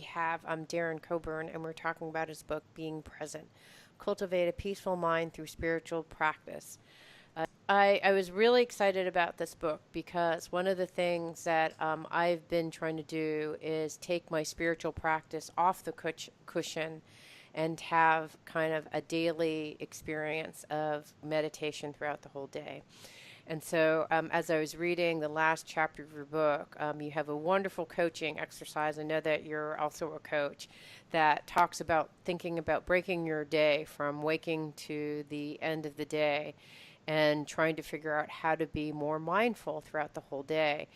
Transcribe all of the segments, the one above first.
have Darren Cockburn, and we're talking about his book, Being Present: Cultivate a Peaceful Mind Through Spiritual Practice. I was really excited about this book because one of the things that I've been trying to do is take my spiritual practice off the cushion and have kind of a daily experience of meditation throughout the whole day. And so, as I was reading the last chapter of your book, you have a wonderful coaching exercise. I know that you're also a coach that talks about thinking about breaking your day from waking to the end of the day and trying to figure out how to be more mindful throughout the whole day.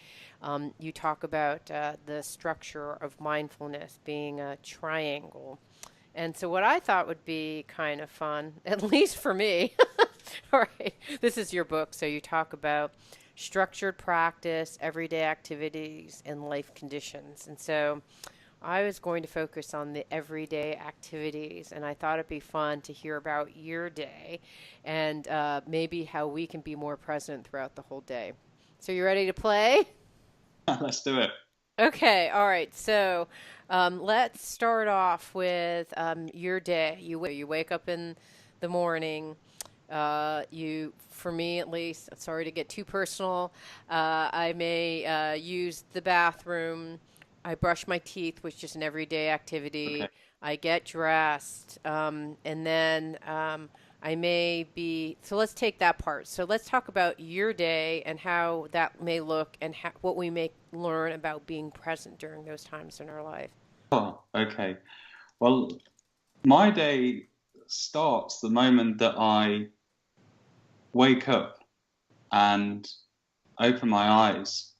You talk about the structure of mindfulness being a triangle. And so what I thought would be kind of fun, at least for me, all right, this is your book, so you talk about structured practice, everyday activities, and life conditions. And so I was going to focus on the everyday activities, and I thought it'd be fun to hear about your day and maybe how we can be more present throughout the whole day. So you ready to play? Let's do it. Okay, all right. So let's start off with your day. You wake up in the morning. For me at least, sorry to get too personal, I may use the bathroom. I brush my teeth, which is an everyday Okay. activity. I get dressed, and then I may be. So let's take that part. So let's talk about your day and how that may look, and what we may learn about being present during those times in our life. Oh, okay. Well, my day starts the moment that I wake up and open my eyes.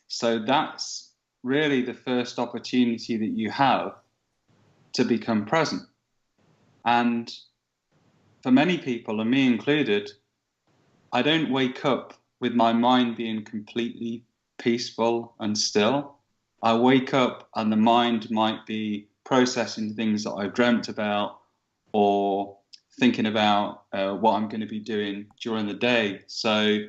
So that's really the first opportunity that you have to become present. And for many people, and me included, I don't wake up with my mind being completely peaceful and still. I wake up and the mind might be processing things that I've dreamt about or thinking about what I'm going to be doing during the day. So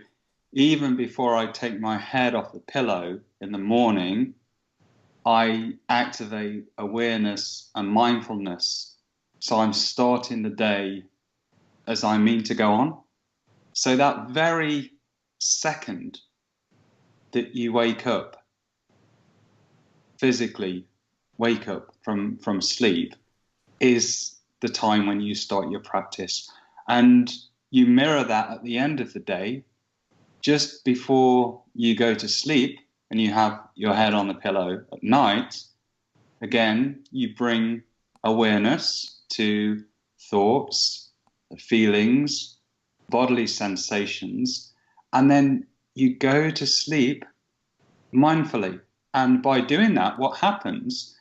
even before I take my head off the pillow in the morning, I activate awareness and mindfulness. So I'm starting the day as I mean to go on. So that very second that you wake up, physically wake up from sleep, is the time when you start your practice. And you mirror that at the end of the day, just before you go to sleep and you have your head on the pillow at night. Again, you bring awareness to thoughts, feelings, bodily sensations, and then you go to sleep mindfully. And by doing that, what happens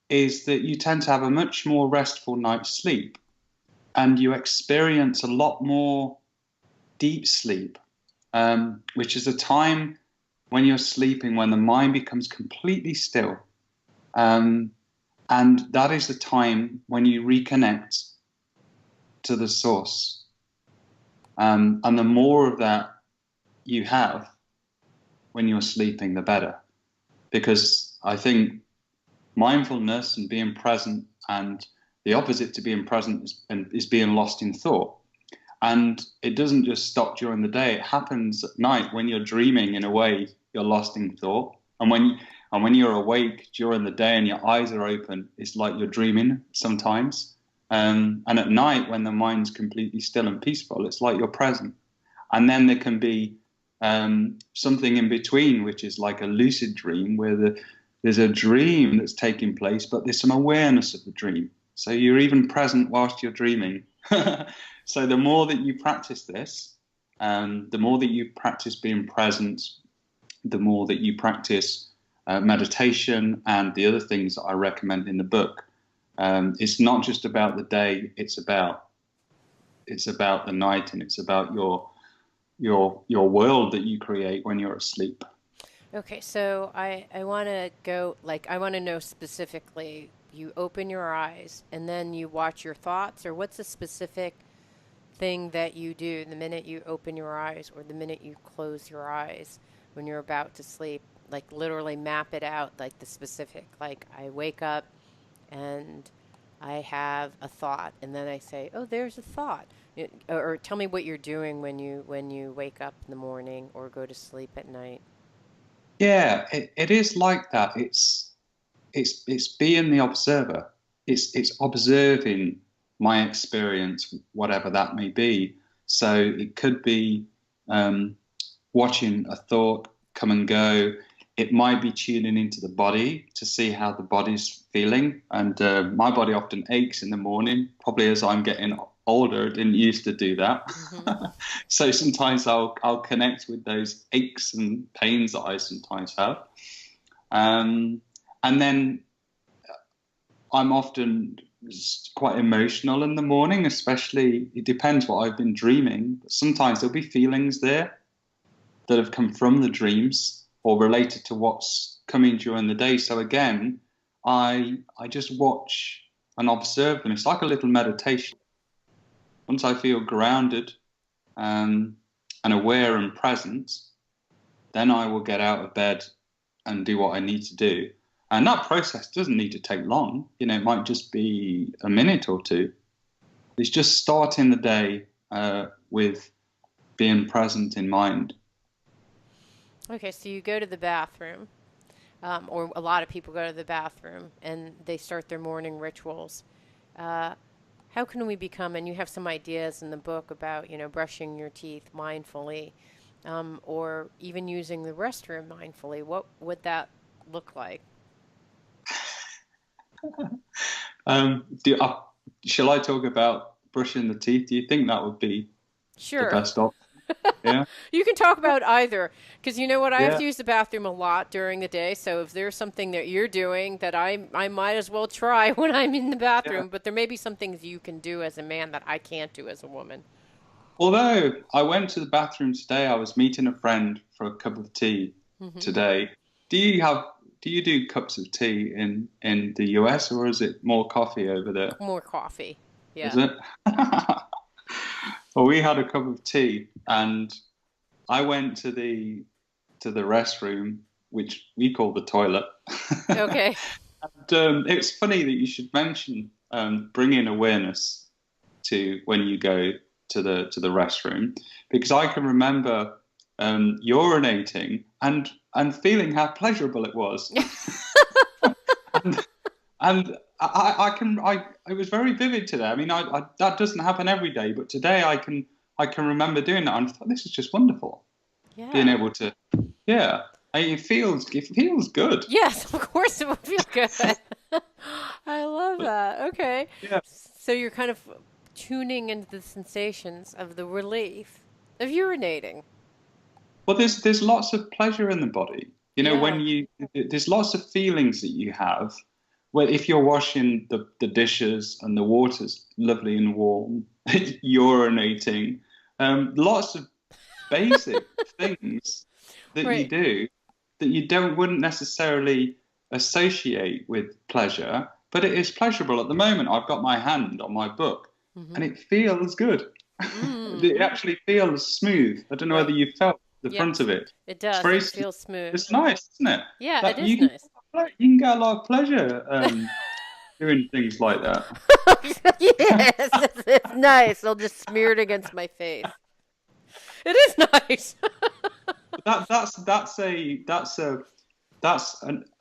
is that you tend to have a much more restful night's sleep and you experience a lot more deep sleep, which is a time when you're sleeping when the mind becomes completely still. Um, and that is the time when you reconnect to the source. And the more of that you have when you're sleeping, the better. Because I think mindfulness and being present, and the opposite to being present is being lost in thought. And it doesn't just stop during the day. It happens at night when you're dreaming. In a way, you're lost in thought. And when you're awake during the day and your eyes are open, it's like you're dreaming sometimes. And at night, when the mind's completely still and peaceful, it's like you're present. And then there can be something in between, which is like a lucid dream, where there's a dream that's taking place, but there's some awareness of the dream. So you're even present whilst you're dreaming. So the more that you practice this, the more that you practice being present, the more that you practice meditation and the other things that I recommend in the book. It's not just about the day; it's about the night, and it's about your world that you create when you're asleep. Okay, so I want to go, like, I want to know specifically, you open your eyes and then you watch your thoughts, or what's a specific thing that you do the minute you open your eyes or the minute you close your eyes when you're about to sleep? Like, literally map it out, like the specific, like, I wake up, and I have a thought, and then I say, "Oh, there's a thought," or tell me what you're doing when you wake up in the morning or go to sleep at night. Yeah, it is like that. It's being the observer. It's observing my experience, whatever that may be. So it could be um, watching a thought come and go. It might be tuning into the body to see how the body's feeling. And my body often aches in the morning, probably as I'm getting older. It didn't used to do that. Mm-hmm. So sometimes I'll connect with those aches and pains that I sometimes have. Um, and then I'm often quite emotional in the morning, especially it depends what I've been dreaming. But sometimes there'll be feelings there that have come from the dreams or related to what's coming during the day. So again, I just watch and observe them. It's like a little meditation. Once I feel grounded um, and aware and present, then I will get out of bed and do what I need to do. And that process doesn't need to take long. It might just be a minute or two. It's just starting the day with being present in mind. Okay, so you go to the bathroom, or a lot of people go to the bathroom and they start their morning rituals. Uh, how can we become, and you have some ideas in the book about, brushing your teeth mindfully, or even using the restroom mindfully. What would that look like? Do, shall I talk about brushing the teeth? Do you think that would be the Sure. best option? Yeah, You can talk about either, because you know what? I have yeah, to use the bathroom a lot during the day. So if there's something that you're doing that I might as well try when I'm in the yeah. bathroom, but there may be some things you can do as a man that I can't do as a woman. Although I went to the bathroom today, I was meeting a friend for a cup of tea Hmm. today. Do you have do you do cups of tea in the US, or is it more coffee over there? More coffee. Is Yeah. it? Well, we had a cup of tea, and I went to the restroom, which we call the toilet. Okay. And, it's funny that you should mention bringing awareness to when you go to the restroom, because I can remember urinating and feeling how pleasurable it was, and and I it was very vivid today. I mean, that doesn't happen every day, but today I can remember doing that, and I thought this is just wonderful, being Yeah. able to, yeah, it feels good. Yes, of course it would feel good. I love But that. Okay. yeah, So you're kind of tuning into the sensations of the relief of urinating. well, there's lots of pleasure in the body. Yeah. When there's lots of feelings that you have. Well, if you're washing the dishes and the water's lovely and warm, urinating, lots of basic things that you Right. do that you don't wouldn't necessarily associate with pleasure, but it is pleasurable at the moment. I've got my hand on my book, and Mm-hmm. it feels good. It Mm-hmm. actually feels smooth. I don't know whether Right. you felt the front Yes, of it. it It's does. very, It feels smooth. it's nice, isn't it? Yeah, it That is nice. you can get a lot of pleasure doing things like that. Yes, it's nice. I'll just smear it against my face. It is nice.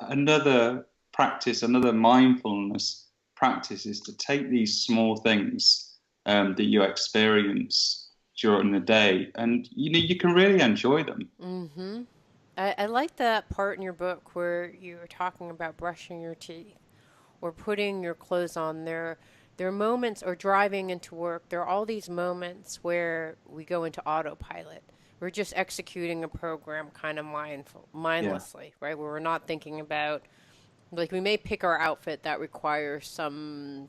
Another practice, another mindfulness practice is to take these small things that you experience during the day, and you can really enjoy them. Mm-hmm. I like that part in your book where you were talking about brushing your teeth or putting your clothes on. There are moments, or driving into work. There are all these moments where we go into autopilot. We're just executing a program kind of Yeah, mindlessly, right? Where we're not thinking about, like, we may pick our outfit that requires some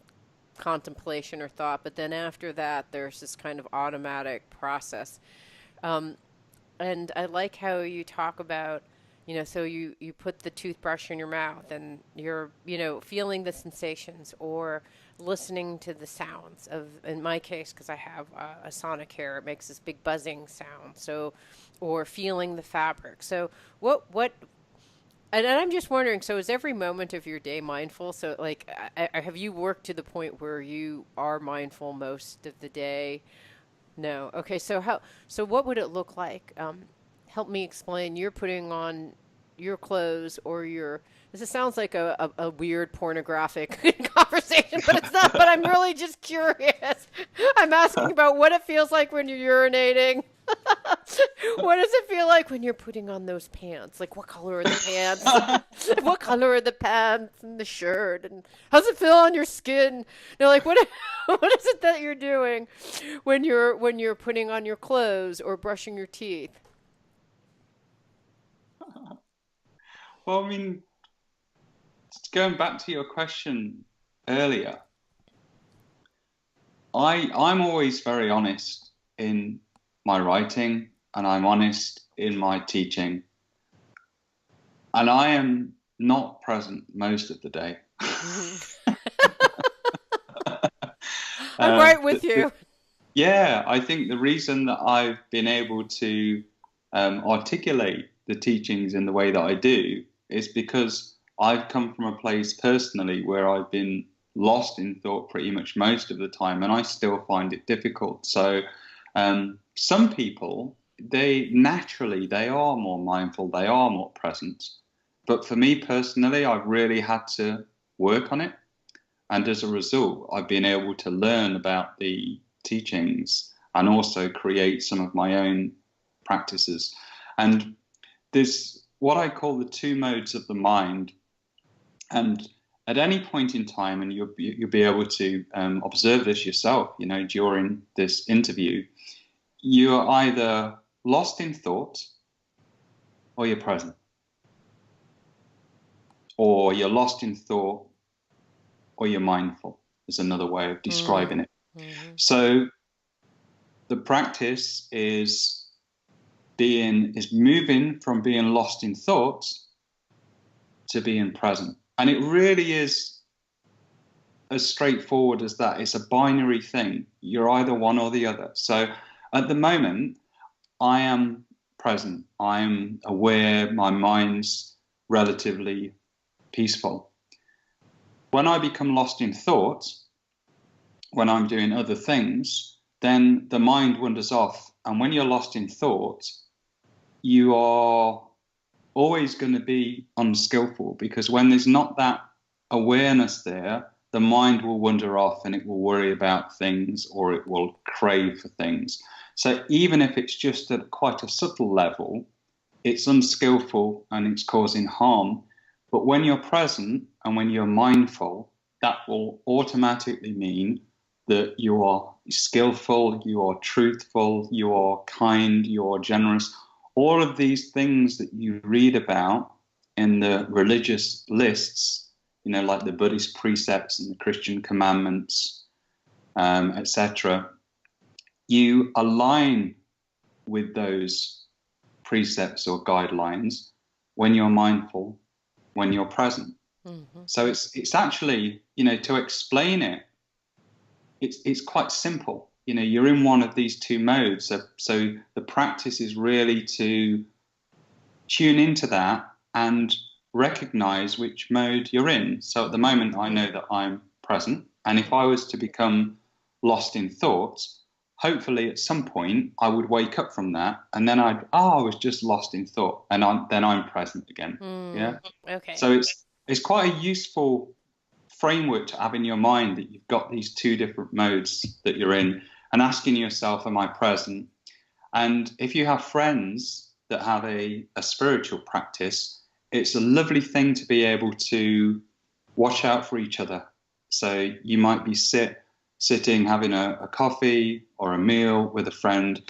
contemplation or thought, but then after that, there's this kind of automatic process. Um, and I like how you talk about, so you put the toothbrush in your mouth and you're, feeling the sensations or listening to the sounds of, in my case, because I have a sonic hair, it makes this big buzzing sound. So, or feeling the fabric. So, what And I'm just wondering, so is every moment of your day mindful? So, like, have you worked to the point where you are mindful most of the day? No. Okay. So what would it look like? Help me explain. You're putting on your clothes or your, this sounds like a weird pornographic conversation, but it's not, but I'm really just curious. I'm asking about what it feels like when you're urinating. What does it feel like when you're putting on those pants? Like, what color are the pants? What color are the pants and the shirt? And how's it feel on your skin? Like, what? What is it that you're doing when you're putting on your clothes or brushing your teeth? Well, I mean, going back to your question earlier, I'm always very honest in my writing and I'm honest in my teaching. And I am not present most of the day. I'm right with The, you. yeah, I think the reason that I've been able to articulate the teachings in the way that I do is because I've come from a place personally where I've been lost in thought pretty much most of the time, and I still find it difficult. So, some people, they are more mindful, they are more present. But for me personally, I've really had to work on it. And as a result, I've been able to learn about the teachings and also create some of my own practices. And there's what I call the two modes of the mind. And at any point in time, and you'll be able to observe this yourself, during this interview, you're either lost in thought or you're present, or you're lost in thought or you're mindful, is another way of describing it. Mm-hmm. So the practice is moving from being lost in thoughts to being present. And it really is as straightforward as that. It's a binary thing. You're either one or the other. So at the moment, I am present. I'm aware. My mind's relatively peaceful. When I become lost in thought, when I'm doing other things, then the mind wanders off. And when you're lost in thought, you are always going to be unskillful, because when there's not that awareness there, the mind will wander off and it will worry about things or it will crave for things. So even if it's just at quite a subtle level, it's unskillful and it's causing harm. But when you're present and when you're mindful, that will automatically mean that you are skillful, you are truthful, you are kind, you are generous. All of these things that you read about in the religious lists, like the Buddhist precepts and the Christian commandments, etc., you align with those precepts or guidelines when you're mindful, when you're present. Mm-hmm. So it's actually, to explain it, it's quite simple. You're in one of these two modes. So the practice is really to tune into that and recognize which mode you're in. So at the moment, I know that I'm present. And if I was to become lost in thoughts, hopefully at some point I would wake up from that and then I was just lost in thought, and then I'm present again. Yeah. Okay. So it's quite a useful framework to have in your mind, that you've got these two different modes that you're in, and asking yourself, am I present? And if you have friends that have a spiritual practice, it's a lovely thing to be able to watch out for each other. So you might be sitting having a coffee or a meal with a friend,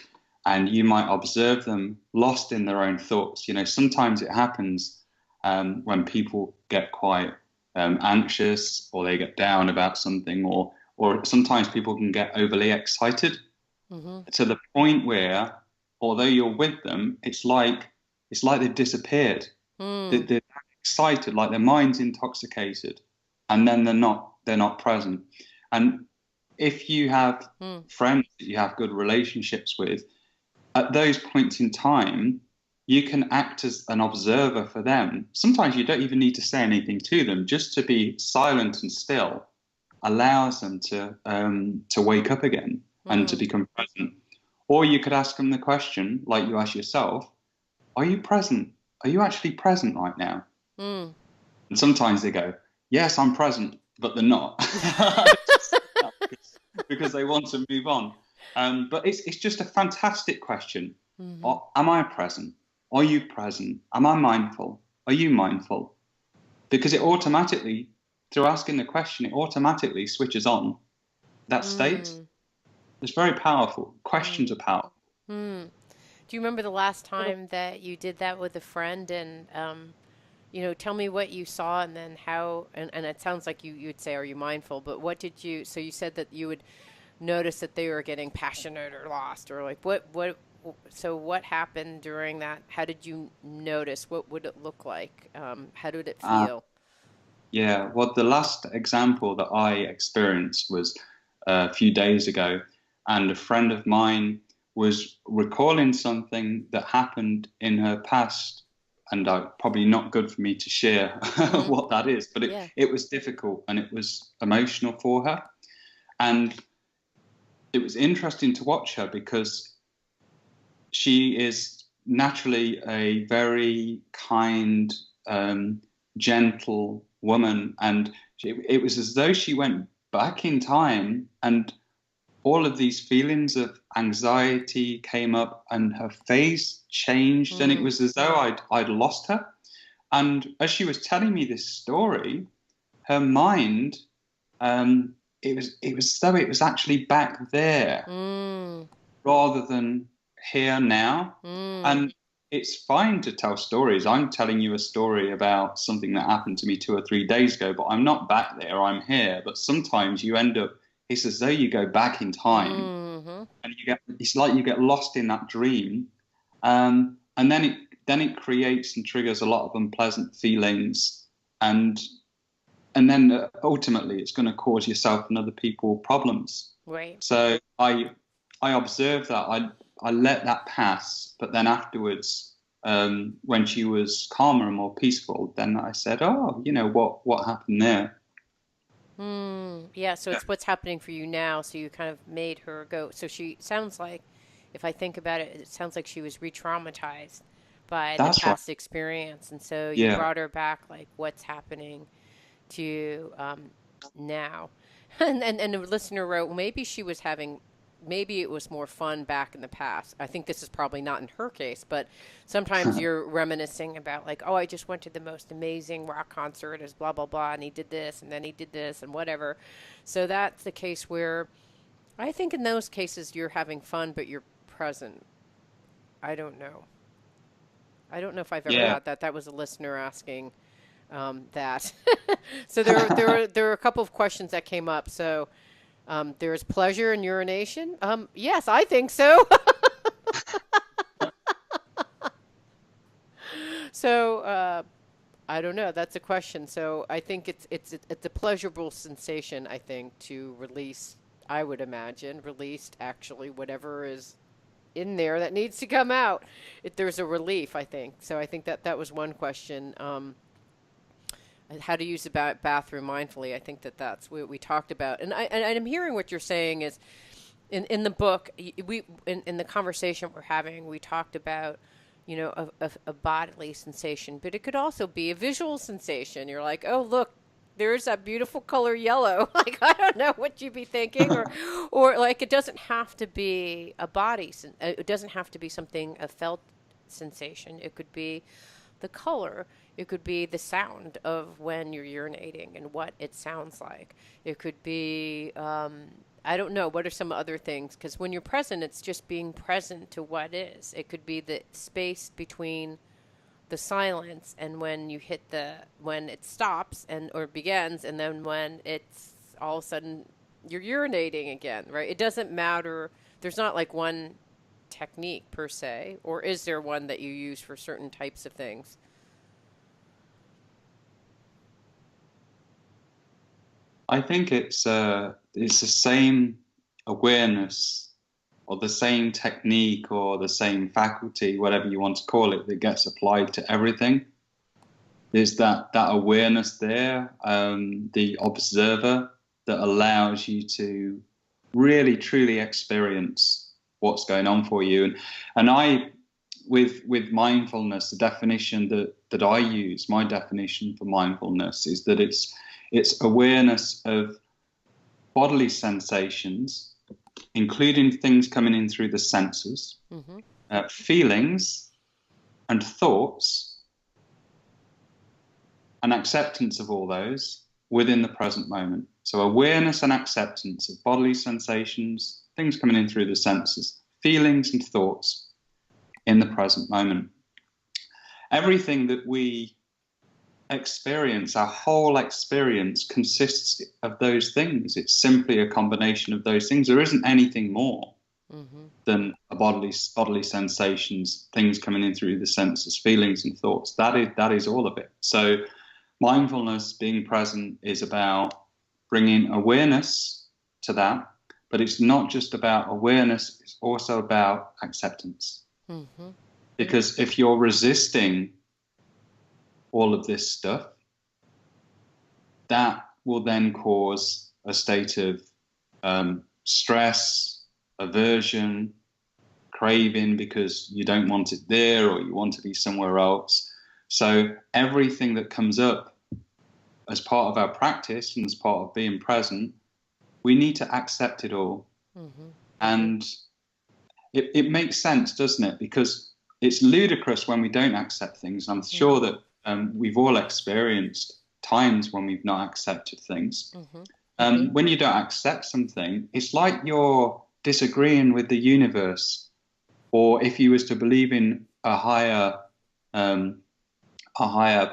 and you might observe them lost in their own thoughts. Sometimes it happens when people get quite anxious, or they get down about something, or sometimes people can get overly excited, to the point where, although you're with them, it's like they've disappeared. They're excited, like their mind's intoxicated, and then they're not present. And if you have friends that you have good relationships with, at those points in time, you can act as an observer for them. Sometimes you don't even need to say anything to them. Just to be silent and still allows them to wake up again and to become present. Or you could ask them the question, like you ask yourself, are you present? Are you actually present right now? Mm. And sometimes they go, yes, I'm present, but they're not. Because they want to move on. But it's just a fantastic question. Mm-hmm. Am I present? Are you present? Am I mindful? Are you mindful? Because it automatically, through asking the question, it automatically switches on that state. It's very powerful. Questions are powerful. Mm. Do you remember the last time that you did that with a friend? And tell me what you saw, and then how. And it sounds like you'd say, "Are you mindful?" But what did you? So you said that you would notice that they were getting passionate or lost, or like what. So what happened during that? How did you notice? What would it look like? How did it Uh, feel? yeah, well, the last example that I experienced was a few days ago, and a friend of mine was recalling something that happened in her past, and probably not good for me to share Mm-hmm. what that is, but Yeah. it was difficult and it was emotional for her. And it was interesting to watch her because she is naturally a very kind, gentle woman, and it was as though she went back in time, and all of these feelings of anxiety came up, and her face changed, and it Mm. was as though I'd lost her. And as she was telling me this story, her mind, um, it was as though it was actually back there Mm. rather than here now. Mm. And it's fine to tell stories. I'm telling you a story about something that happened to me 2 or 3 days ago, but I'm not back there, I'm here. But sometimes you end up, it's as though you go back in time Mm-hmm. and it's like you get lost in that dream. And then it creates and triggers a lot of unpleasant feelings. And then ultimately it's going to cause yourself and other people problems. Right. So I observed that. I let that pass, but then afterwards, when she was calmer and more peaceful, then I said, "Oh, what happened there?" Yeah, so it's what's happening for you now. So you kind of made her go. So she sounds like, if I think about it, it sounds like she was re-traumatized by the That's right. past experience. And so you Yeah, brought her back, like, what's happening to you now. And the listener wrote, well, maybe she was having, maybe it was more fun back in the past. I think this is probably not in her case, but sometimes you're reminiscing about, like, oh, I just went to the most amazing rock concert as blah, blah, blah, and he did this, and then he did this, and whatever. So that's the case where I think in those cases you're having fun, but you're present. I don't know. I don't know if I've ever yeah. had that. That was a listener asking that. So there were a couple of questions that came up. So there's pleasure in urination. Yes, I think so. So I don't know. That's a question. So I think it's a pleasurable sensation. I think to release. I would imagine released actually whatever is in there that needs to come out. There's a relief. I think so. I think that was one question. How to use the bathroom mindfully. I think that's what we talked about, and I'm hearing what you're saying is in the book we in the conversation we're having we talked about a bodily sensation, but it could also be a visual sensation. You're like, oh look, there's that beautiful color yellow. Like I don't know what you'd be thinking, or like it doesn't have to be a body. It doesn't have to be something a felt sensation. It could be the color. It could be the sound of when you're urinating and what it sounds like. It could be, I don't know, what are some other things? Because when you're present, it's just being present to what is. It could be the space between the silence and when you hit when it stops and or begins, and then when it's all of a sudden you're urinating again, right? It doesn't matter. There's not like one technique per se, or is there one that you use for certain types of things? I think it's the same awareness or the same technique or the same faculty, whatever you want to call it, that gets applied to everything. There's that awareness there, the observer that allows you to really truly experience what's going on for you. And I, with mindfulness, the definition that I use, my definition for mindfulness is that it's awareness of bodily sensations, including things coming in through the senses, feelings and thoughts, and acceptance of all those within the present moment. So awareness and acceptance of bodily sensations, things coming in through the senses, feelings and thoughts in the present moment. Everything that we experience, our whole experience, consists of those things. It's simply a combination of those things. There isn't anything more than a bodily sensations, things coming in through the senses, feelings and thoughts. That is all of it. So mindfulness, being present, is about bringing awareness to that, but it's not just about awareness, it's also about acceptance. Because if you're resisting all of this stuff, that will then cause a state of stress, aversion, craving, because you don't want it there or you want to be somewhere else. So everything that comes up as part of our practice and as part of being present, we need to accept it all. And it makes sense, doesn't it? Because it's ludicrous when we don't accept things. I'm sure that we've all experienced times when we've not accepted things. When you don't accept something, it's like you're disagreeing with the universe. Or if you was to believe in a higher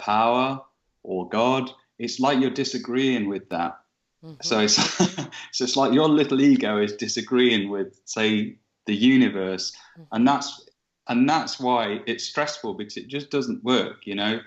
power or God, it's like you're disagreeing with that. So it's like your little ego is disagreeing with, say, the universe, and that's why it's stressful, because it just doesn't work. You know,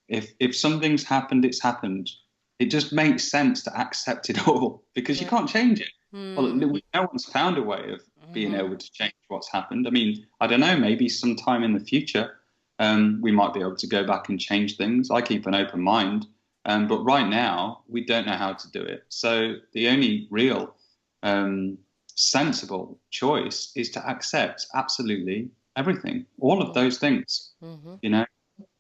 if something's happened, it's happened. It just makes sense to accept it all, because you can't change it. Well, no one's found a way of being able to change what's happened. I mean, I don't know, maybe sometime in the future we might be able to go back and change things. I keep an open mind, but right now we don't know how to do it. So the only real sensible choice is to accept absolutely everything, all of those things. You know,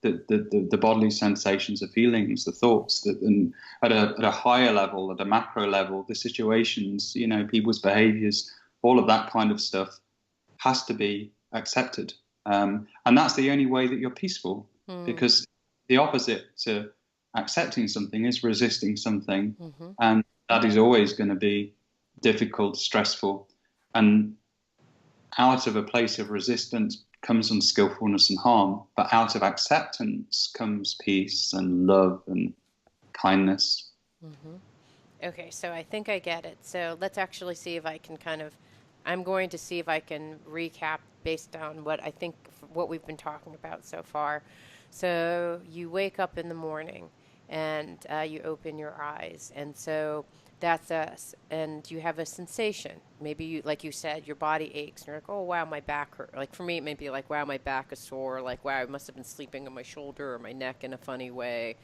the bodily sensations, the feelings, the thoughts, and at a higher level, at a macro level, the situations, you know, people's behaviors, all of that kind of stuff has to be accepted. And that's the only way that you're peaceful, because the opposite to accepting something is resisting something. And that is always going to be difficult, stressful. And out of a place of resistance comes unskillfulness and harm, but out of acceptance comes peace and love and kindness. Okay, so I think I get it. So let's actually see if I can I'm going to see if I can recap based on what I think, what we've been talking about so far. So you wake up in the morning and you open your eyes, and so that's us, and you have a sensation. Maybe you, like you said, your body aches, and you're like, oh wow, my back hurt. Like for me, it may be like, wow, my back is sore. Like, wow, I must have been sleeping on my shoulder or my neck in a funny way.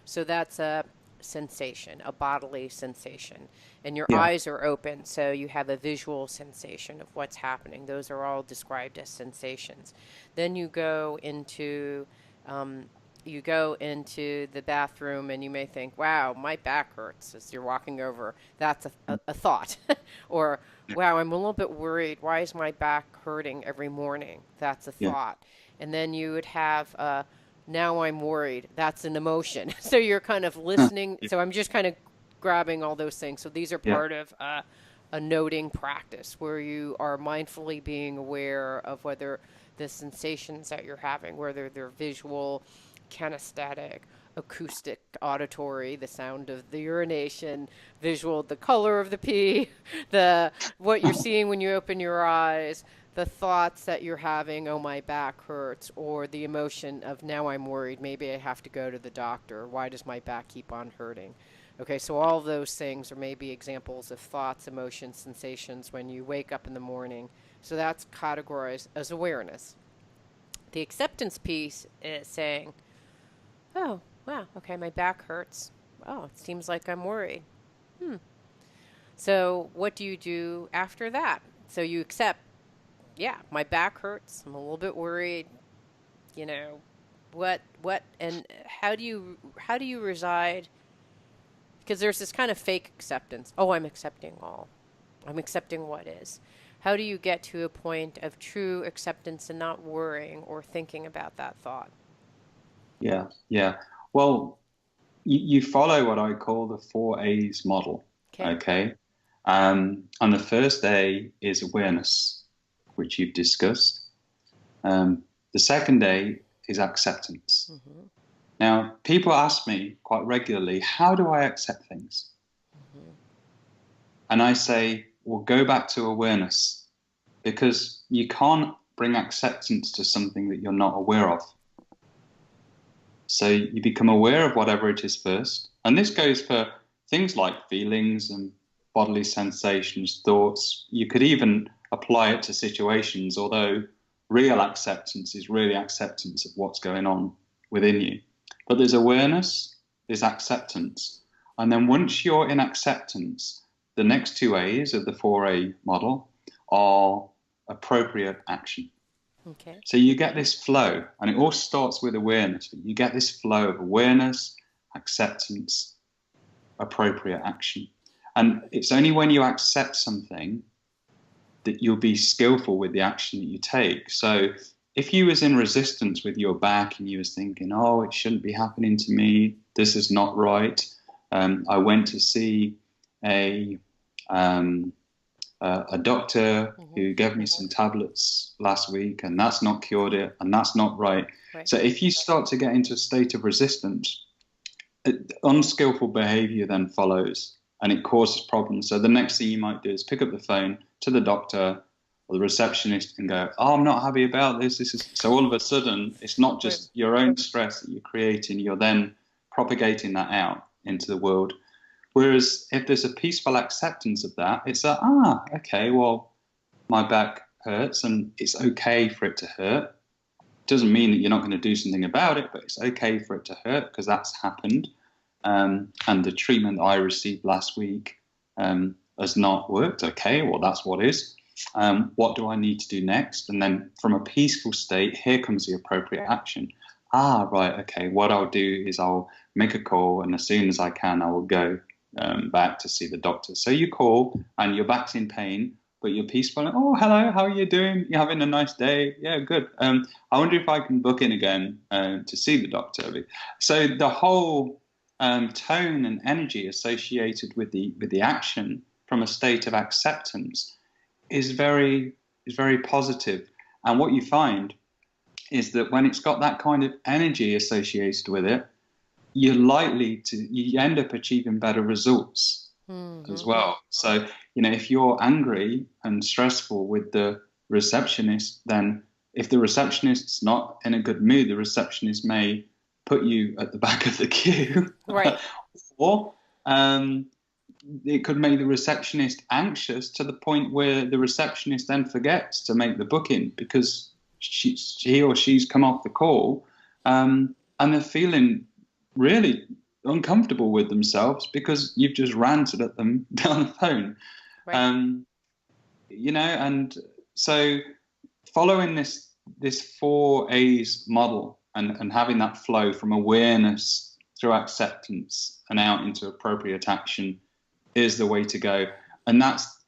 So that's a sensation, a bodily sensation, and your eyes are open, so you have a visual sensation of what's happening. Those are all described as sensations. Then you go into the bathroom, and you may think, wow, my back hurts as you're walking over. That's a thought. Or, wow, I'm a little bit worried. Why is my back hurting every morning? That's a thought. And then you would have, now I'm worried. That's an emotion. So you're kind of listening. So I'm just kind of grabbing all those things. So these are part of a noting practice, where you are mindfully being aware of whether the sensations that you're having, whether they're visual, kinesthetic, acoustic, auditory, the sound of the urination, visual, the color of the pee, what you're seeing when you open your eyes, the thoughts that you're having, oh, my back hurts, or the emotion of, now I'm worried, maybe I have to go to the doctor. Why does my back keep on hurting? Okay, so all of those things are maybe examples of thoughts, emotions, sensations when you wake up in the morning So that's categorized as awareness. The acceptance piece is saying, oh, wow, okay, my back hurts. Oh, it seems like I'm worried. So what do you do after that? So you accept, yeah, my back hurts. I'm a little bit worried. You know, and how do you reside? Because there's this kind of fake acceptance. Oh, I'm accepting all. I'm accepting what is. How do you get to a point of true acceptance and not worrying or thinking about that thought? Yeah, yeah. Well, you follow what I call the 4 A's model. Okay. Okay. And the first A is awareness, which you've discussed. The second A is acceptance. Mm-hmm. Now, people ask me quite regularly, how do I accept things? Mm-hmm. And I say, well, go back to awareness, because you can't bring acceptance to something that you're not aware of. So you become aware of whatever it is first. And this goes for things like feelings and bodily sensations, thoughts. You could even apply it to situations, although real acceptance is really acceptance of what's going on within you. But there's awareness, there's acceptance. And then once you're in acceptance, the next 2 A's of the 4A model are appropriate action. Okay. So you get this flow, and it all starts with awareness. But you get this flow of awareness, acceptance, appropriate action. And it's only when you accept something that you'll be skillful with the action that you take. So if you was in resistance with your back and you was thinking, oh, it shouldn't be happening to me, this is not right. I went to see a a doctor Mm-hmm. who gave me some tablets last week, and that's not cured it, and that's not right. Right. So if you start to get into a state of resistance, unskillful behavior then follows, and it causes problems. So the next thing you might do is pick up the phone to the doctor or the receptionist and go, oh, I'm not happy about this. This is so all of a sudden, it's not Right. just your own stress that you're creating, you're then propagating that out into the world. Whereas if there's a peaceful acceptance of that, it's okay, well, my back hurts and it's okay for it to hurt. Doesn't mean that you're not going to do something about it, but it's okay for it to hurt because that's happened. And the treatment that I received last week has not worked. Okay, well, that's what is. What do I need to do next? And then from a peaceful state, here comes the appropriate action. Right, okay, what I'll do is I'll make a call, and as soon as I can, I will go back to see the doctor. So you call and your back's in pain, but you're peaceful. Oh, hello, how are you doing? You having a nice day? Yeah, good. I wonder if I can book in again to see the doctor. So the whole tone and energy associated with the action from a state of acceptance is very positive. And what you find is that when it's got that kind of energy associated with it, you end up achieving better results as Mm-hmm. well. So, if you're angry and stressful with the receptionist, then if the receptionist's not in a good mood, the receptionist may put you at the back of the queue. Right. Or it could make the receptionist anxious to the point where the receptionist then forgets to make the booking because he or she's come off the call, and they're feeling really uncomfortable with themselves because you've just ranted at them down the phone. Right. And so following this 4 A's model and having that flow from awareness through acceptance and out into appropriate action is the way to go. And that's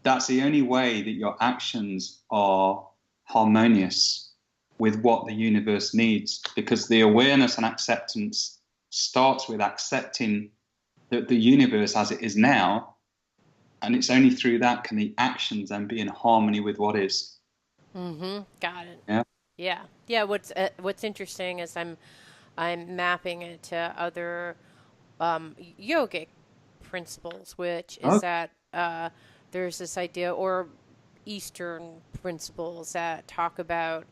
the only way that your actions are harmonious with what the universe needs, because the awareness and acceptance starts with accepting the universe as it is now, and it's only through that can the actions then be in harmony with what is. Mm-hmm. Got it. Yeah. Yeah. What's interesting is I'm mapping it to other yogic principles, which is Oh, that there's this idea, or Eastern principles that talk about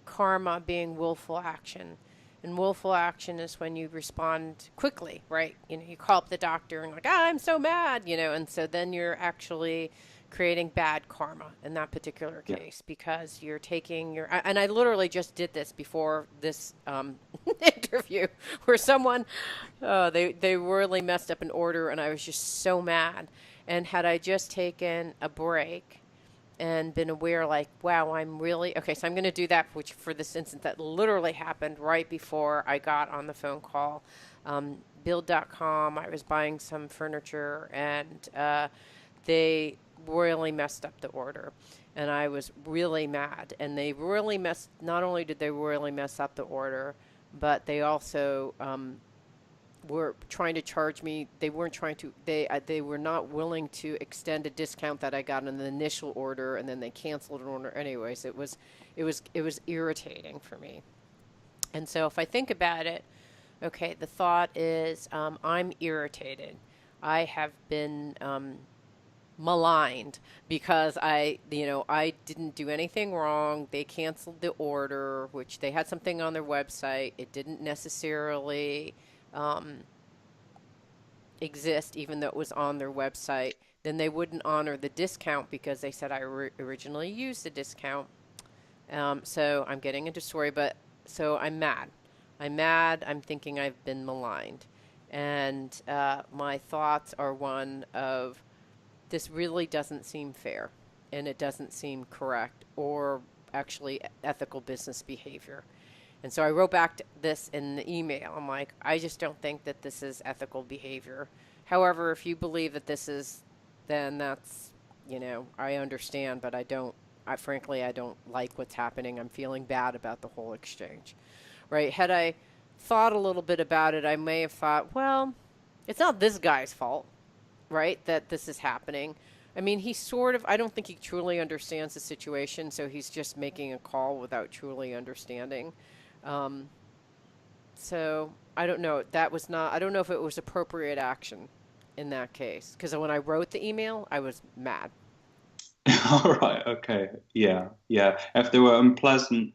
karma being willful action. And willful action is when you respond quickly, right? You call up the doctor and like, I'm so mad, and so then you're actually creating bad karma in that particular Yeah. case, because you're taking your, and I literally just did this before this interview, where someone, they really messed up an order, and I was just so mad. And had I just taken a break and been aware, like, wow, I'm really okay, so I'm going to do that, which for this instance that literally happened right before I got on the phone call. Build.com, I was buying some furniture, and they royally messed up the order. And I was really mad. And they royally messed, not only did they royally mess up the order, but they also were trying to charge me. They weren't trying to. They were not willing to extend a discount that I got on the initial order, and then they canceled an order. Anyways, it was irritating for me. And so if I think about it, okay, the thought is, I'm irritated. I have been maligned because I didn't do anything wrong. They canceled the order, which they had something on their website. It didn't necessarily um, exist, even though it was on their website. Then they wouldn't honor the discount because they said I originally used the discount. So I'm getting into story, but so I'm mad. I'm mad. I'm thinking I've been maligned. And my thoughts are one of, this really doesn't seem fair, and it doesn't seem correct or actually ethical business behavior. And so I wrote back to this in the email. I'm like, I just don't think that this is ethical behavior. However, if you believe that this is, then that's, I understand, but I don't, frankly, I don't like what's happening. I'm feeling bad about the whole exchange, right? Had I thought a little bit about it, I may have thought, well, it's not this guy's fault, right, that this is happening. I mean, he sort of, I don't think he truly understands the situation, so he's just making a call without truly understanding. Um, so I don't know. That was not, I don't know if it was appropriate action in that case. Because when I wrote the email, I was mad. All right. Okay. Yeah. Yeah. If there were unpleasant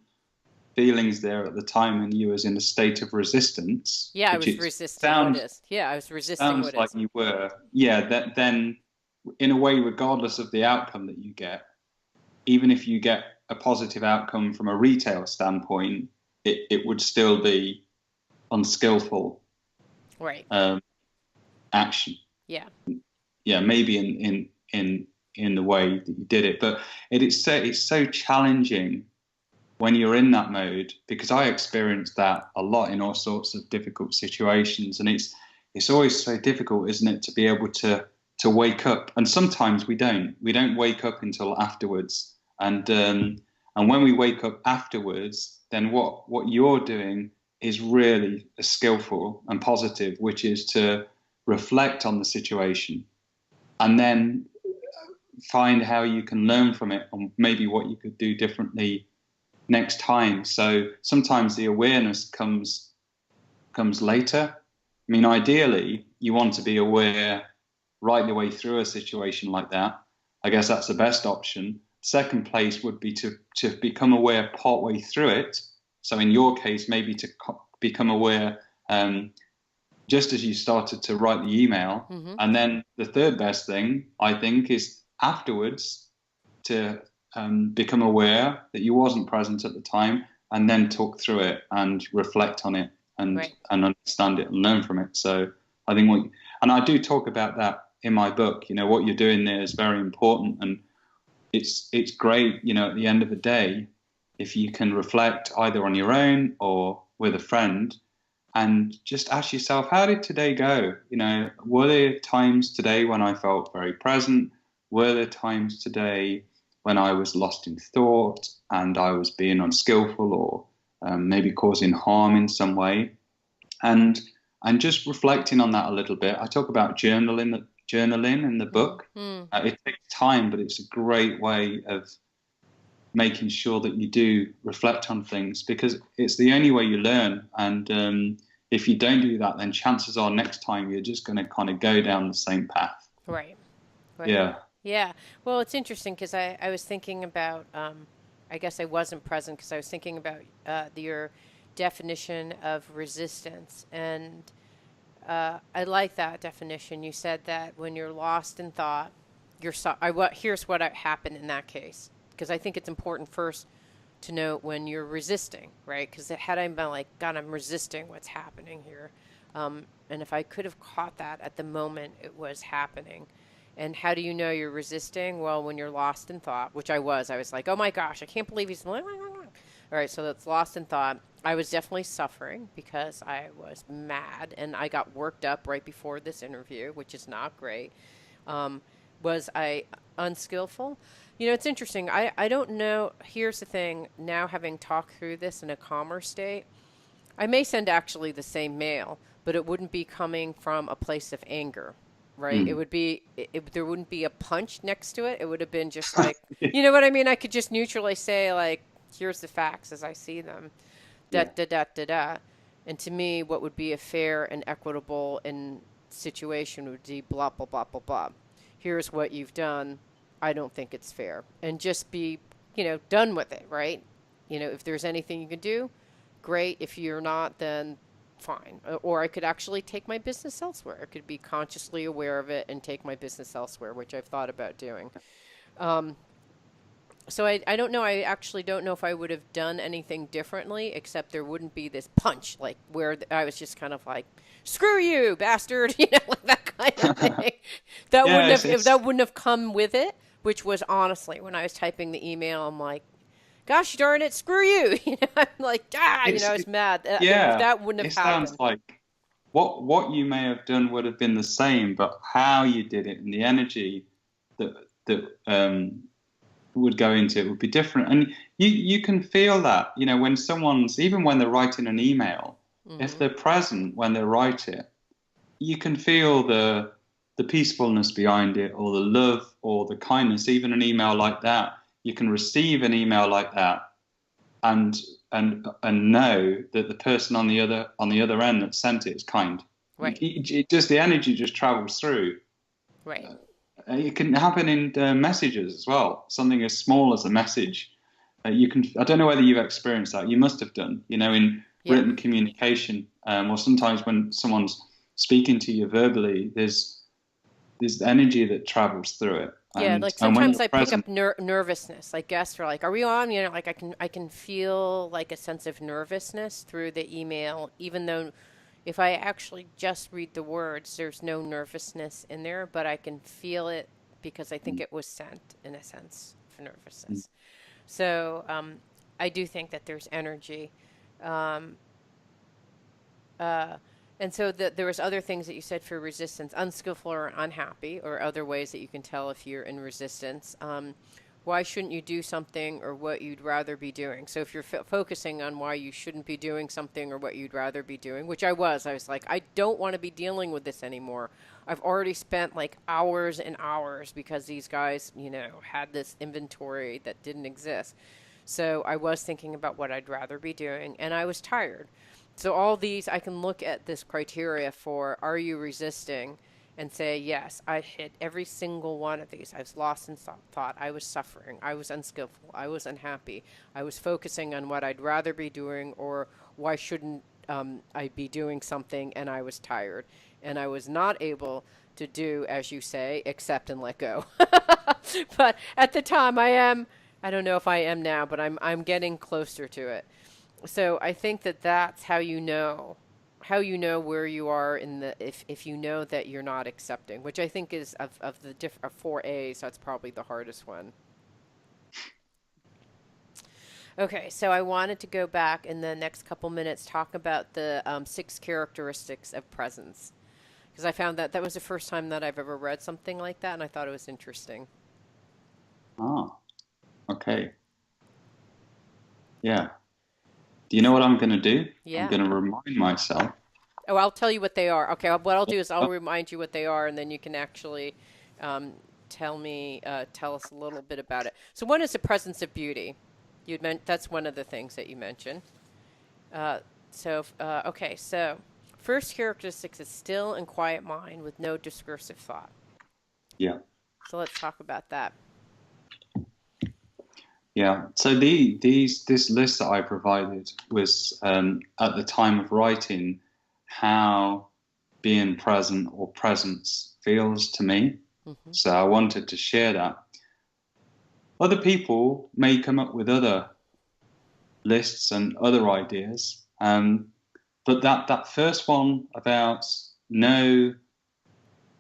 feelings there at the time and you was in a state of resistance, Yeah, I which was it resisting what sounds is. Yeah, I was resisting sounds what like is. you were, yeah, that then in a way, regardless of the outcome that you get, even if you get a positive outcome from a retail standpoint, it would still be unskillful Right. um, action. Yeah. Yeah, maybe in the way that you did it, but it's so challenging when you're in that mode, because I experienced that a lot in all sorts of difficult situations, and it's always so difficult, isn't it, to be able to wake up. And sometimes we don't wake up until afterwards, and when we wake up afterwards, then what you're doing is really skillful and positive, which is to reflect on the situation and then find how you can learn from it and maybe what you could do differently next time. So sometimes the awareness comes later. I mean, ideally, you want to be aware right the way through a situation like that. I guess that's the best option. Second place would be to become aware partway through it. So in your case, maybe to become aware just as you started to write the email. Mm-hmm. And then the third best thing, I think, is afterwards to become aware that you wasn't present at the time, and then talk through it and reflect on it and Right. and understand it and learn from it. So I think and I do talk about that in my book. What you're doing there is very important, and it's great. At the end of the day, if you can reflect either on your own or with a friend, and just ask yourself, how did today go? Were there times today when I felt very present? Were there times today when I was lost in thought and I was being unskillful or maybe causing harm in some way? And just reflecting on that a little bit. I talk about journaling in the book. Mm-hmm. It takes time, but it's a great way of making sure that you do reflect on things, because it's the only way you learn. And if you don't do that, then chances are next time you're just going to kind of go down the same path. Right. Right. Yeah. Yeah. Well, it's interesting because I was thinking about, I guess I wasn't present because I was thinking about your definition of resistance. And I like that definition. You said that when you're lost in thought here's what happened in that case, because I think it's important first to note when you're resisting, right? Because had I been like, God, I'm resisting what's happening here, and if I could have caught that at the moment it was happening. And how do you know you're resisting? Well, when you're lost in thought, which I was like, oh my gosh, I can't believe he's. All right, so that's lost in thought. I was definitely suffering because I was mad and I got worked up right before this interview, which is not great. Was I unskillful? You know, it's interesting. I don't know. Here's the thing. Now, having talked through this in a calmer state, I may send actually the same mail, but it wouldn't be coming from a place of anger, right? It Mm. would be, there wouldn't be a punch next to it. It would have been just like, you know what I mean? I could just neutrally say, like, here's the facts as I see them, da Yeah. da da da da. And to me, what would be a fair and equitable and situation would be blah, blah, blah, blah, blah. Here's what you've done. I don't think it's fair. And just be, done with it, right? If there's anything you can do, great. If you're not, then fine. Or I could actually take my business elsewhere. I could be consciously aware of it and take my business elsewhere, which I've thought about doing. So I don't know. I actually don't know if I would have done anything differently, except there wouldn't be this punch, like where I was just kind of like, "Screw you, bastard," like that kind of thing. That Yeah, wouldn't have if it's that wouldn't have come with it. Which was honestly, when I was typing the email, I'm like, "Gosh darn it, screw you!" I'm like, I was mad. yeah. That wouldn't It have sounds happened. like what you may have done would have been the same, but how you did it and the energy that would go into it would be different. And you can feel that, when someone's, even when they're writing an email, if Hmm. they're present when they write it, you can feel the peacefulness behind it, or the love or the kindness. Even an email like that, you can receive an email like that and and know that the person on the other end that sent it is kind. Right. Just the energy just travels through. Right. It can happen in messages as well. Something as small as a message. You can. I don't know whether you've experienced that. You must have done. In Yeah. written communication, or sometimes when someone's speaking to you verbally, there's energy that travels through it. Yeah, And like when sometimes you're I pick present, up nervousness. Like guests are like, "Are we on?" Like I can feel like a sense of nervousness through the email, even though if I actually just read the words, there's no nervousness in there, but I can feel it because I think it was sent in a sense for nervousness. So I do think that there's energy. Um, uh, and so there was other things that you said for resistance, unskillful or unhappy, or other ways that you can tell if you're in resistance. Why shouldn't you do something or what you'd rather be doing? So if you're focusing on why you shouldn't be doing something or what you'd rather be doing, which I was like, I don't want to be dealing with this anymore. I've already spent like hours and hours because these guys, had this inventory that didn't exist. So I was thinking about what I'd rather be doing, and I was tired. So all these, I can look at this criteria for are you resisting and say, yes, I hit every single one of these. I was lost in thought. I was suffering. I was unskillful. I was unhappy. I was focusing on what I'd rather be doing or why shouldn't I be doing something, and I was tired. And I was not able to do, as you say, accept and let go. But at the time, I don't know if I am now, but I'm getting closer to it. So I think that that's how you know where you are in the if you know that you're not accepting, which I think is of the of 4 A's, that's probably the hardest one. Okay, so I wanted to go back in the next couple minutes talk about the 6 characteristics of presence, because I found that that was the first time that I've ever read something like that, and I thought it was interesting. ah, okay, yeah. Do you know what I'm going to do? I'm Yeah. going to remind myself. Oh, I'll tell you what they are. Okay, what I'll do is I'll Oh, remind you what they are, and then you can actually um, tell us a little bit about it. So one is the presence of beauty. You'd meant that's one of the things that you mentioned. Uh, okay, so first characteristic is still and quiet mind with no discursive thought. yeah, So let's talk about that. yeah. So this list that I provided was at the time of writing how being present or presence feels to me. Mm-hmm. So I wanted to share that. Other people may come up with other lists and other ideas, but that first one about no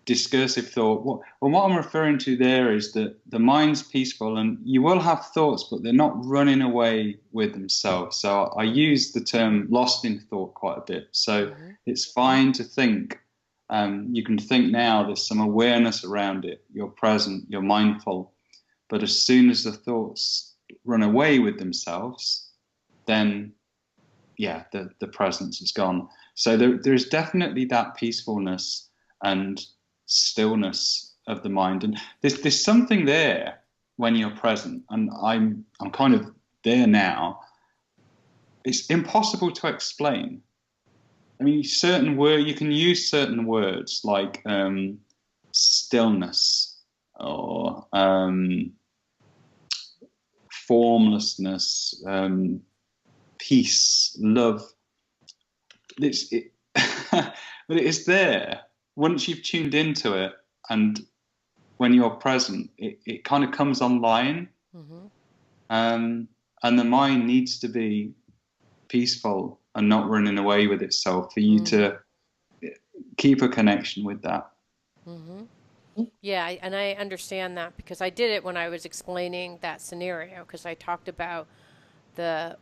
discursive thought, what I'm referring to there is that the mind's peaceful and you will have thoughts, but they're not running away with themselves. So I use the term lost in thought quite a bit. So Mm-hmm. it's fine to think. You can think now, there's some awareness around it. You're present, you're mindful. But as soon as the thoughts run away with themselves, then, yeah, the presence is gone. So there's definitely that peacefulness and stillness of the mind. And there's something there when you're present. And I'm kind of there now. It's impossible to explain. I mean, you can use certain words like stillness or formlessness, peace, love. But it is there. Once you've tuned into it and when you're present, it kind of comes online. Mm-hmm. And the mind needs to be peaceful and not running away with itself for you to keep a connection with that. Mm-hmm. Yeah, and I understand that because I did it when I was explaining that scenario because I talked about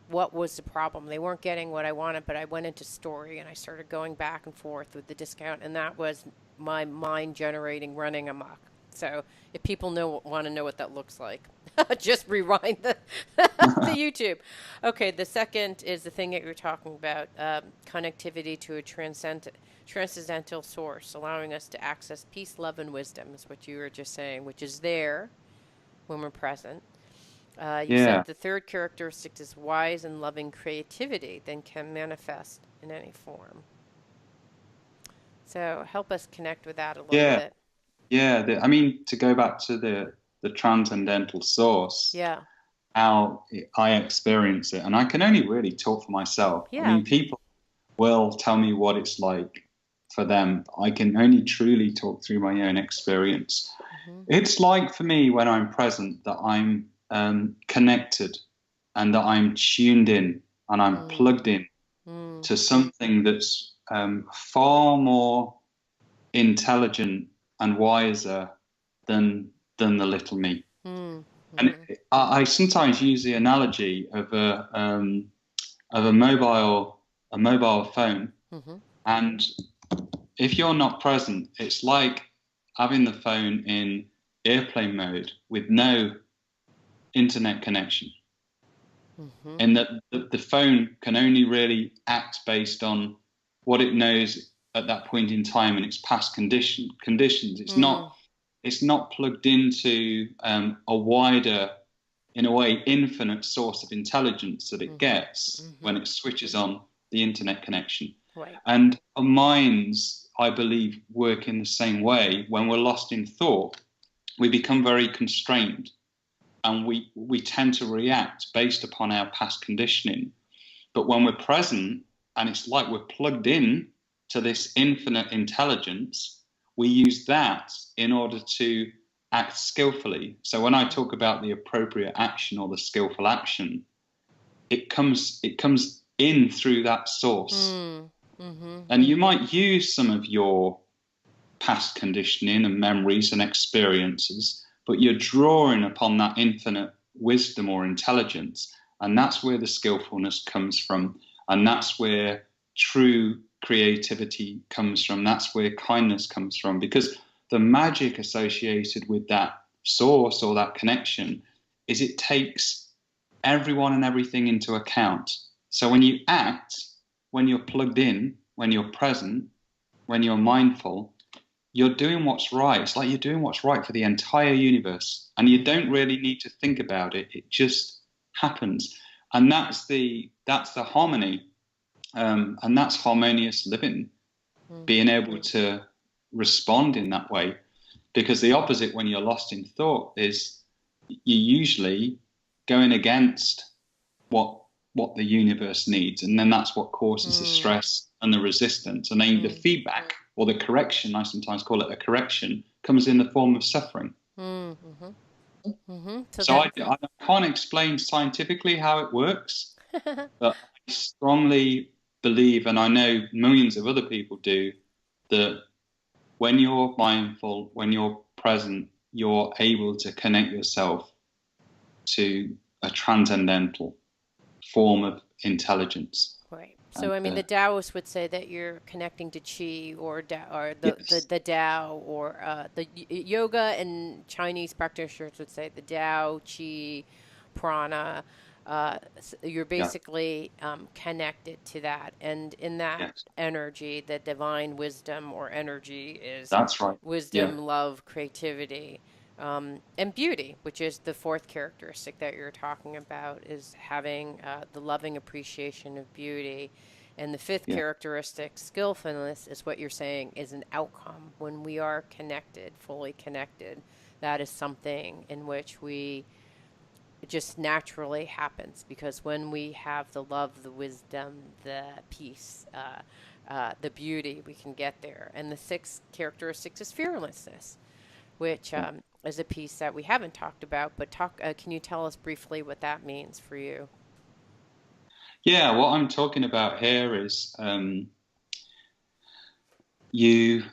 what was the problem. They weren't getting what I wanted, but I went into story and I started going back and forth with the discount, and that was my mind generating running amok. So if people want to know what that looks like, just rewind the the YouTube. Okay, the second is the thing that you're talking about, connectivity to a transcendental source, allowing us to access peace, love, and wisdom is what you were just saying, which is there when we're present. You Yeah. said the third characteristic is wise and loving creativity, then can manifest in any form. So help us connect with that a little Yeah. bit. Yeah. I mean, to go back to the transcendental source, Yeah. how I experience it, and I can only really talk for myself. I Yeah. mean, people will tell me what it's like for them. I can only truly talk through my own experience. Mm-hmm. It's like for me when I'm present that I'm connected and that I'm tuned in and I'm plugged in to something that's far more intelligent and wiser than the little me. Mm-hmm. And I sometimes use the analogy of a mobile phone, Mm-hmm. and if you're not present, it's like having the phone in airplane mode with no internet connection. Mm-hmm. And that the phone can only really act based on what it knows at that point in time and its past conditions. It's not plugged into a wider, in a way, infinite source of intelligence that it gets when it switches on the internet connection. Right. And our minds, I believe, work in the same way. When we're lost in thought, we become very constrained and we tend to react based upon our past conditioning. But when we're present and it's like we're plugged in to this infinite intelligence, we use that in order to act skillfully. So when I talk about the appropriate action or the skillful action, it comes in through that source. Mm-hmm. And you might use some of your past conditioning and memories and experiences, but you're drawing upon that infinite wisdom or intelligence. And that's where the skillfulness comes from. And that's where true creativity comes from. That's where kindness comes from. Because the magic associated with that source or that connection is it takes everyone and everything into account. So when you act, when you're plugged in, when you're present, when you're mindful, you're doing what's right. It's like you're doing what's right for the entire universe. And you don't really need to think about it. It just happens. And that's the harmony. And that's harmonious living, being able to respond in that way. Because the opposite when you're lost in thought is you're usually going against what the universe needs. And then that's what causes the stress and the resistance. And then the feedback or the correction, I sometimes call it a correction, comes in the form of suffering. Mm-hmm. Mm-hmm. So I can't explain scientifically how it works, but I strongly believe, and I know millions of other people do, that when you're mindful, when you're present, you're able to connect yourself to a transcendental form of intelligence. Right. So, I mean, the Taoists would say that you're connecting to Qi or Yes, the Tao, or yoga and Chinese practitioners would say the Tao, Qi, prana. You're yeah, basically connected to that. And in that yes, energy, the divine wisdom or energy is that's right. Yeah, wisdom, love, creativity. And beauty, which is the fourth characteristic that you're talking about, is having the loving appreciation of beauty. And the fifth yeah, characteristic, skillfulness, is what you're saying is an outcome. When we are connected, fully connected, that is something in which it just naturally happens, because when we have the love, the wisdom, the peace, the beauty, we can get there. And the sixth characteristic is fearlessness, which yeah. is a piece that we haven't talked about. But can you tell us briefly what that means for you? Yeah, what I'm talking about here is you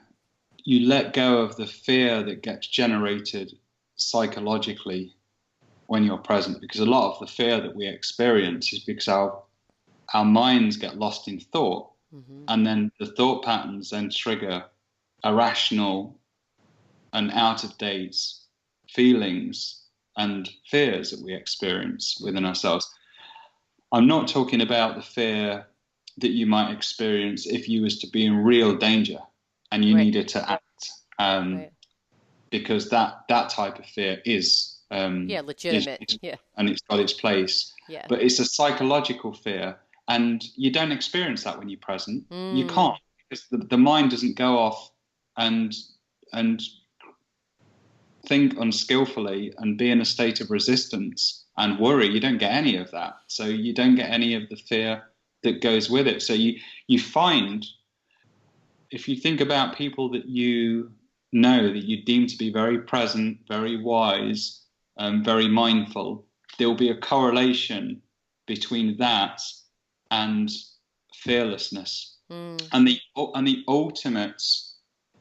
you let go of the fear that gets generated psychologically when you're present, because a lot of the fear that we experience is because our minds get lost in thought, Mm-hmm. and then the thought patterns then trigger irrational and out of date feelings and fears that we experience within Mm-hmm. ourselves. I'm not talking about the fear that you might experience if you was to be in real danger and you Right. needed to act, Right. because that type of fear Yeah. Legitimate. is Yeah. and it's got its place. Yeah. But it's a psychological fear, and you don't experience that when you're present. You can't, Mm. because the mind doesn't go off and and think unskillfully and be in a state of resistance and worry. You don't get any of that. So you don't get any of the fear that goes with it. So you find, if you think about people that you know that you deem to be very present, very wise, very mindful, there will be a correlation between that and fearlessness. Mm. And the ultimate,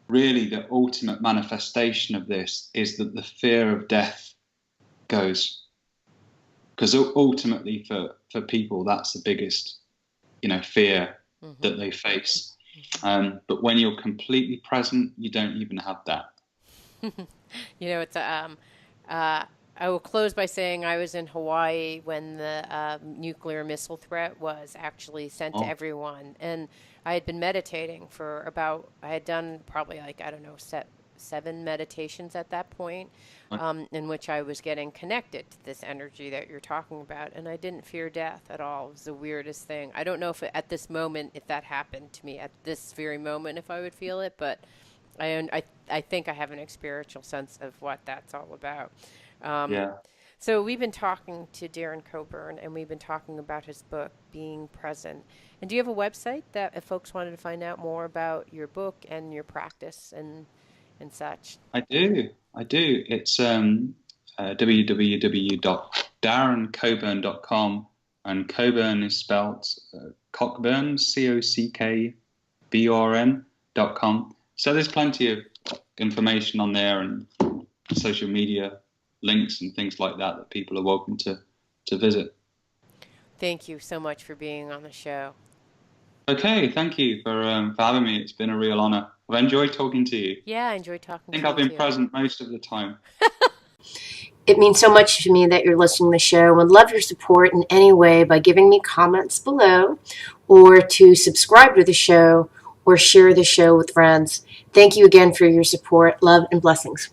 really the ultimate manifestation of this is that the fear of death goes. Because ultimately for people, that's the biggest, fear Mm-hmm. that they face. But when you're completely present, you don't even have that. It's uh, I will close by saying I was in Hawaii when the nuclear missile threat was actually sent to Oh, everyone, and I had been meditating I had done probably, like, I don't know, 7 meditations at that point, in which I was getting connected to this energy that you're talking about, and I didn't fear death at all. It was the weirdest thing. I don't know at this moment, if that happened to me at this very moment, if I would feel it, but I think I have an experiential sense of what that's all about. Um, yeah. so we've been talking to Darren Cockburn, and we've been talking about his book, Being Present. And do you have a website that if folks wanted to find out more about your book and your practice and such? I do. I do. It's www.darrencoburn.com, and Coburn is spelled Cockburn, COCKBURN.com. So there's plenty of information on there, and social media links and things like that that people are welcome to visit. Thank you so much for being on the show. Okay, thank you for having me. It's been a real honor. I've enjoyed talking to you. Yeah, I enjoyed talking I think to I've you been too. present most of the time. It means so much to me that you're listening to the show. I would love your support in any way by giving me comments below, or to subscribe to the show, or share the show with friends. Thank you again for your support. Love and blessings.